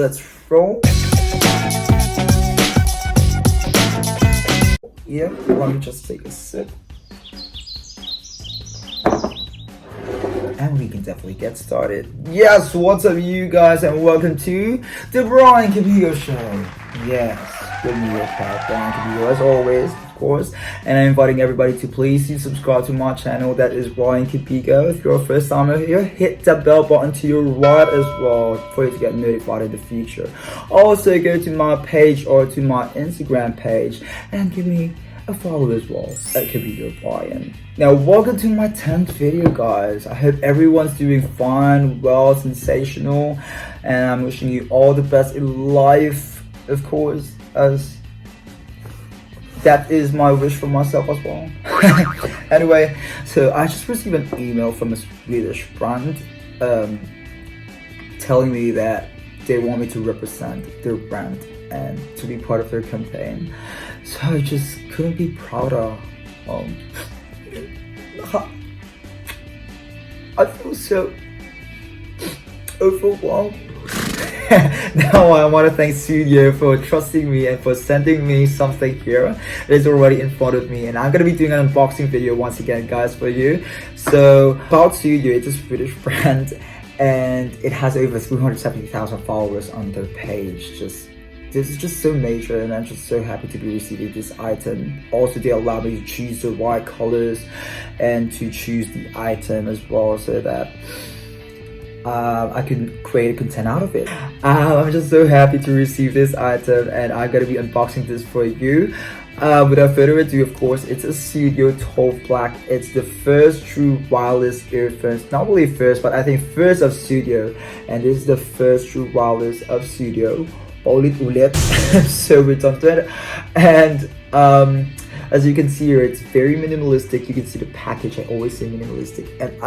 let's roll. Yeah, let me just take a sip. And we can definitely get started. Yes, what's up you guys, and welcome to the Brian Cabigao Show. Yes, with me, your pal, Brian Cabigao, as always, of course. And I'm inviting everybody to please subscribe to my channel, that is Brian Cabigao. If you're a first timer here, hit that bell button to your right as well for you to get notified in the future. Also, go to my page or to my Instagram page and give me a follow as well at Cabigao Brian. Now, welcome to my 10th video, guys. I hope everyone's doing fine, well, sensational, and I'm wishing you all the best in life, of course, as that is my wish for myself as well. Anyway, so I just received an email from a Swedish brand telling me that they want me to represent their brand and to be part of their campaign. So I just couldn't be prouder. I feel so overwhelmed. Now I want to thank Sudio for trusting me and for sending me something here that is already in front of me, and I'm gonna be doing an unboxing video once again, guys, for you. So about Sudio, it's a Swedish brand and it has over 370,000 followers on their page. This is just so major, and I'm just so happy to be receiving this item. Also, they allow me to choose the right colors and to choose the item as well, so that I can create content out of it. I'm just so happy to receive this item, and I'm gonna be unboxing this for you. Without further ado, of course, it's a Sudio 12 Black. It's the first true wireless earphones. Not really first, but I think first of Sudio, and this is the first true wireless of Sudio. So redundant. And as you can see here, it's very minimalistic. You can see the package. I always say minimalistic, and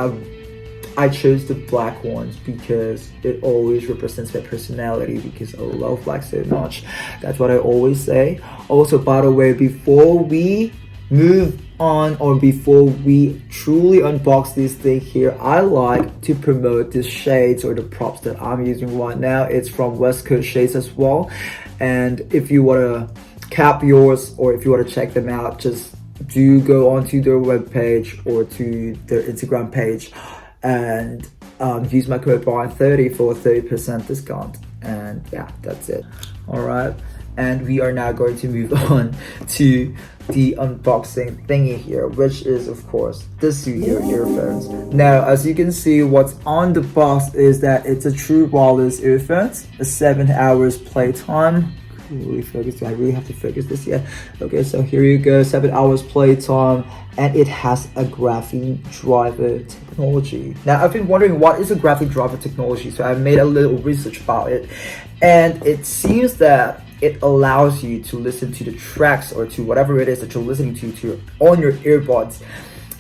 I chose the black ones because it always represents my personality, because I love black so much. That's what I always say. Also, by the way, before we move on, or before we truly unbox this thing here, I like to promote the shades or the props that I'm using right now. It's from West Coast Shades as well, and if you want to cap yours, or if you want to check them out, just do go onto their webpage or to their Instagram page and use my code BRIAN30 for a 30% discount. And yeah, that's it. All right, and we are now going to move on to the unboxing thingy here, which is of course the Sudio earphones. Now, as you can see, what's on the box is that it's a true wireless earphones, a 7 hours playtime. Really focus. Do I really have to focus this yet? Okay, so here you go, 7 hours playtime, and it has a graphene driver technology. Now, I've been wondering what is a graphene driver technology, so I made a little research about it, and it seems that it allows you to listen to the tracks or to whatever it is that you're listening to on your earbuds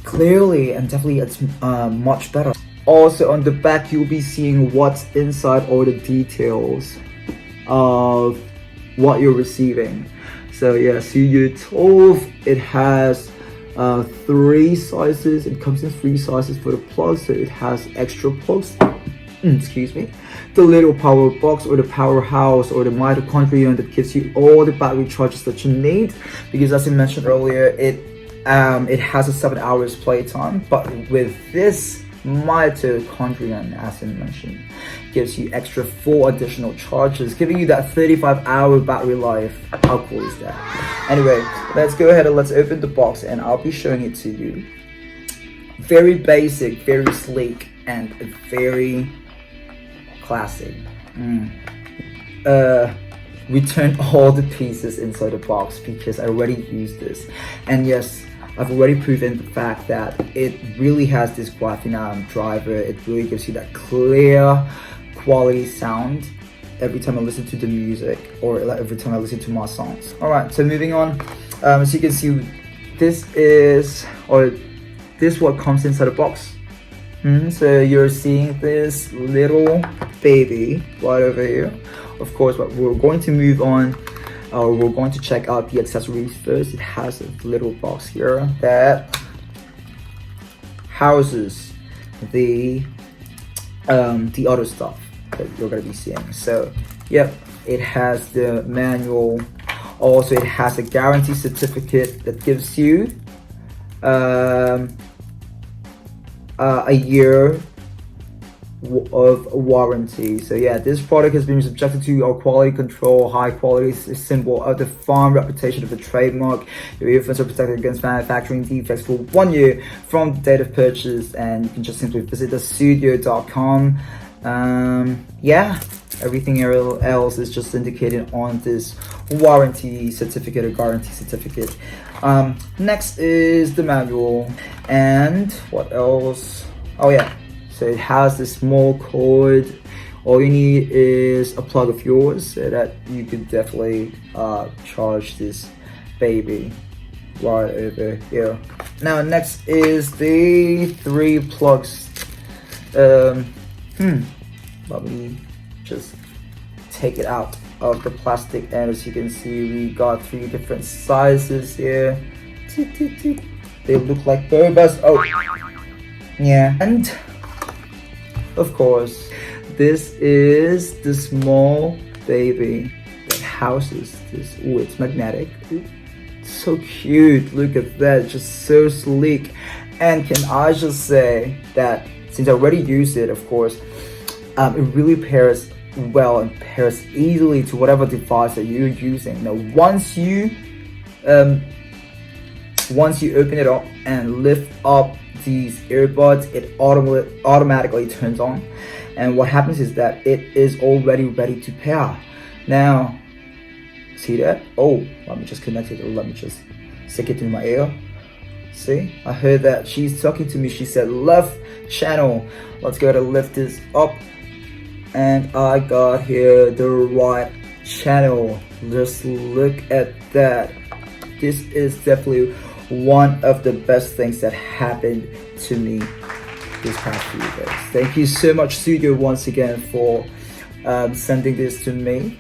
clearly, and definitely it's much better. Also, on the back, you'll be seeing what's inside, all the details of what you're receiving. So yeah, Sudio 12, it has 3 sizes. It comes in 3 sizes for the plugs, so it has extra plugs. Excuse me. The little power box, or the powerhouse, or the mitochondrion that gives you all the battery charges that you need, because as I mentioned earlier, it has a 7 hours playtime, but with this mitochondrion, as I mentioned, gives you extra 4 additional charges, giving you that 35-hour battery life. How cool is that? Anyway, let's go ahead and let's open the box, and I'll be showing it to you. Very basic, very sleek, and very classic. Returned all the pieces inside the box because I already used this, and yes, I've already proven the fact that it really has this graphene driver. It really gives you that clear quality sound every time I listen to the music, or every time I listen to my songs. All right, so moving on, as you can see, this what comes inside the box. So you're seeing this little baby right over here. Of course, but we're going to move on, we're going to check out the accessories first. It has a little box here that houses the other stuff that you're gonna be seeing. So Yep, it has the manual. Also, it has a guarantee certificate that gives you a year of warranty. So yeah, this product has been subjected to our quality control. High quality is a symbol of the firm reputation of the trademark. Your earphones are protected against manufacturing defects for 1 year from the date of purchase, and you can just simply visit the sudio.com. Yeah, everything else is just indicated on this warranty certificate or guarantee certificate. Next is the manual, and what else? Oh yeah, so it has this small cord. All you need is a plug of yours so that you could definitely charge this baby right over here. Now next is the 3 plugs. Let me just take it out of the plastic, and as you can see, we got 3 different sizes here. They look like Boba's. Oh yeah, and of course this is the small baby that houses this. Oh, it's magnetic. It's so cute. Look at that, just so sleek. And can I just say that since I already used it, of course, it really pairs well and pairs easily to whatever device that you're using. Now once you open it up and lift up these earbuds, it automatically turns on, and what happens is that it is already ready to pair. Now see that? Oh, let me just connect it, or let me just stick it to my ear. See, I heard that she's talking to me. She said left channel. Let's go to lift this up, and I got here the right channel. Just look at that. This is definitely one of the best things that happened to me this past few days. Thank you so much, Sudio, once again for sending this to me,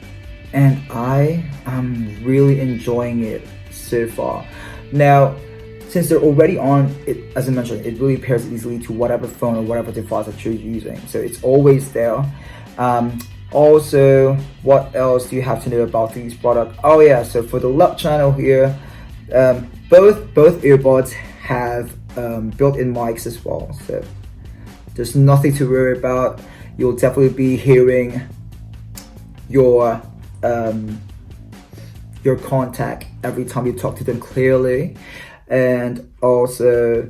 and I am really enjoying it so far. Now since they're already on, it, as I mentioned, it really pairs easily to whatever phone or whatever device that you're using, so it's always there. Also, what else do you have to know about these products? Oh yeah, so for the left channel here, both earbuds have built-in mics as well, so there's nothing to worry about. You'll definitely be hearing your contact every time you talk to them clearly. And also,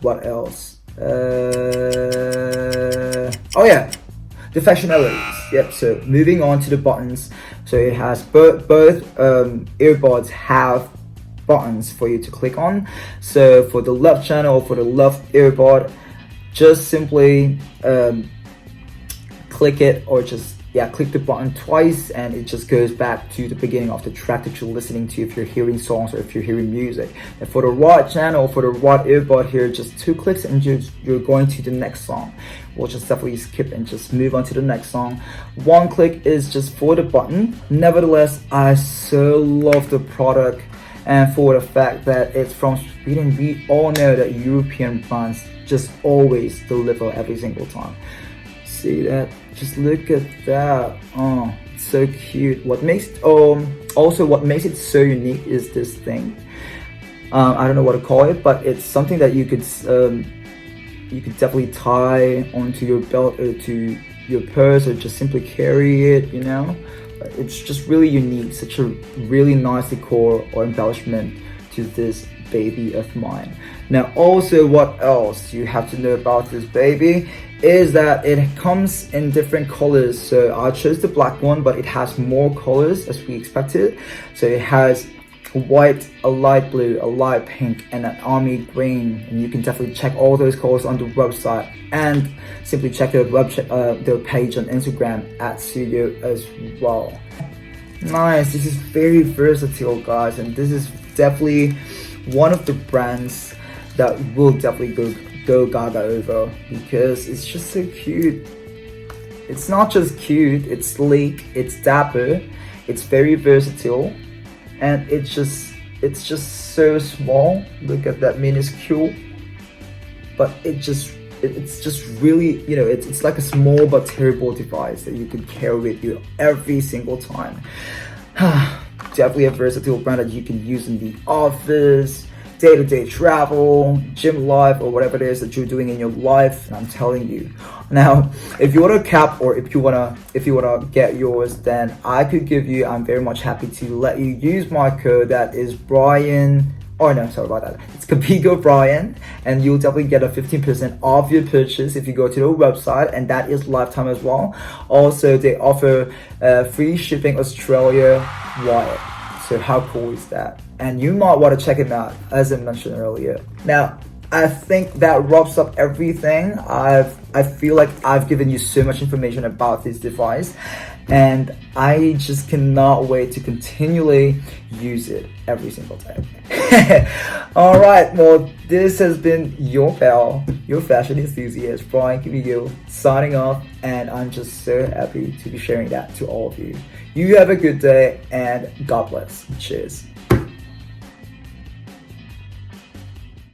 what else? Oh yeah, the functionalities. Yep, so moving on to the buttons. So it has both earbuds have buttons for you to click on. So for the left channel, for the left earbud, just simply click it, or just click the button twice, and it just goes back to the beginning of the track that you're listening to if you're hearing songs or if you're hearing music. And for the right channel, for the right earbud here, just 2 clicks and you're going to the next song. We'll just definitely skip and just move on to the next song. 1 click is just for the button. Nevertheless, I so love the product, and for the fact that it's from Sweden, we all know that European brands just always deliver every single time. See that? Just look at that. Oh, it's so cute. What makes also what makes it so unique is this thing. I don't know what to call it, but it's something that you could definitely tie onto your belt or to your purse, or just simply carry it, you know. It's just really unique, such a really nice decor or embellishment to this baby of mine. Now also, what else you have to know about this baby is that it comes in different colors. So I chose the black one, but it has more colors as we expected. So it has white, a light blue, a light pink, and an army green, and you can definitely check all those colors on the website, and simply check their their page on Instagram at Sudio as well. Nice. This is very versatile, guys, and this is definitely one of the brands that will definitely go gaga over, because it's just so cute. It's not just cute, it's sleek, it's dapper, it's very versatile, and it's just so small. Look at that, minuscule, but it just it's just really, it's like a small but terrible device that you can carry with you every single time. Definitely a versatile brand that you can use in the office, day-to-day travel, gym life, or whatever it is that you're doing in your life. And I'm telling you, now if you want a cap, or if you wanna get yours, then I'm very much happy to let you use my code. That is Brian. Oh no, sorry about that. It's Cabigao Brian, and you'll definitely get a 15% off your purchase if you go to the website, and that is lifetime as well. Also, they offer free shipping Australia wide. So how cool is that? And you might want to check it out, as I mentioned earlier. Now, I think that wraps up everything. I feel like I've given you so much information about this device, and I just cannot wait to continually use it every single day. Alright, well, this has been your pal, your fashion enthusiast, Brian Cabigao, signing off, and I'm just so happy to be sharing that to all of you. You have a good day, and God bless. Cheers.